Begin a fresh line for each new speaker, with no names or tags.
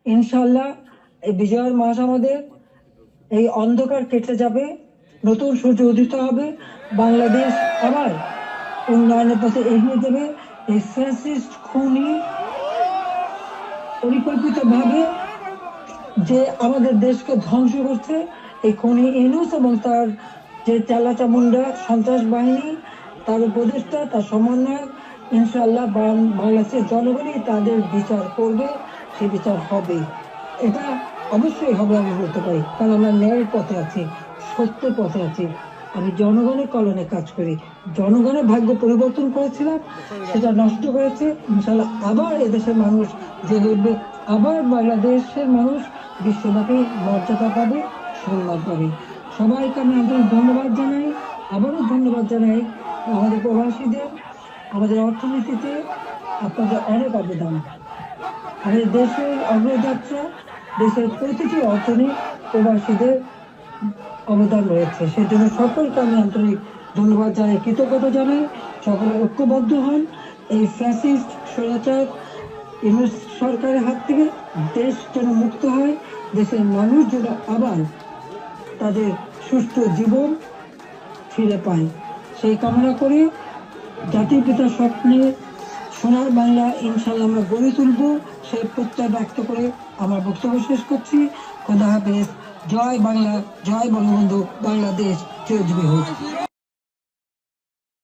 ইনশাল্লাহ এই বিজয়ের মাস আমাদের, এই অন্ধকার কেটে যাবে, নতুন সূর্য উদিত হবে, বাংলাদেশ আবার উন্নয়নের পথে এগিয়ে যাবে। এই ফ্যাসিস্ট খুনি পরিকল্পিতভাবে যে আমাদের দেশকে ধ্বংস করছে, এই খুনি ইউনূস এবং তার যে চালাচামুন্ডা সন্ত্রাস বাহিনী, তার উপদেষ্টা, তার সমন্বয়ক, ইনশাআল্লাহ বাংলাদেশের জনগণই তাদের বিচার করবে, সে বিচার হবে। এটা অবশ্যই হবে, আমি বলতে পারি, কারণ আমরা ন্যায়ের পথে আছি, সত্যের পথে আছি। আমি জনগণের কল্যাণে কাজ করি। জনগণের ভাগ্য পরিবর্তন করেছিলাম, সেটা নষ্ট করেছে। ইনশাআল্লাহ আবার এদেশের মানুষ জেগে উঠবে, আবার বাংলাদেশের মানুষ বিশ্বব্যাপী মর্যাদা পাবে, সম্মান পাবে। সবাইকে আমি আন্তরিক ধন্যবাদ জানাই। আবারও ধন্যবাদ জানাই আমাদের প্রবাসীদের। আমাদের অর্থনীতিতে আপনাদের অনেক অবদান। আমাদের দেশের অগ্রযাত্রা, দেশের প্রতিটি অর্থনীতি প্রবাসীদের অবদান রয়েছে। সেজন্য সকলকে আমি আন্তরিক ধন্যবাদ জানাই, কৃতজ্ঞতা জানাই। সকলে ঐক্যবদ্ধ হন, এই ফ্যাসিস্ট স্বৈরাচার ইউনূস সরকারের হাত থেকে দেশ যেন মুক্ত হয়, দেশের মানুষ যেন আবার তাদের সুষ্ঠু জীবন ফিরে পায়, সেই কামনা করে জাতির পিতার স্বপ্নে সোনার বাংলা ইনশাল্লাহ আমরা গড়ে তুলব, সেই প্রত্যয় ব্যক্ত করে আমার বক্তব্য শেষ করছি। খোদা হাফেজ। জয় বাংলা, জয় বঙ্গবন্ধু, বাংলাদেশ চিরজীবী হোক।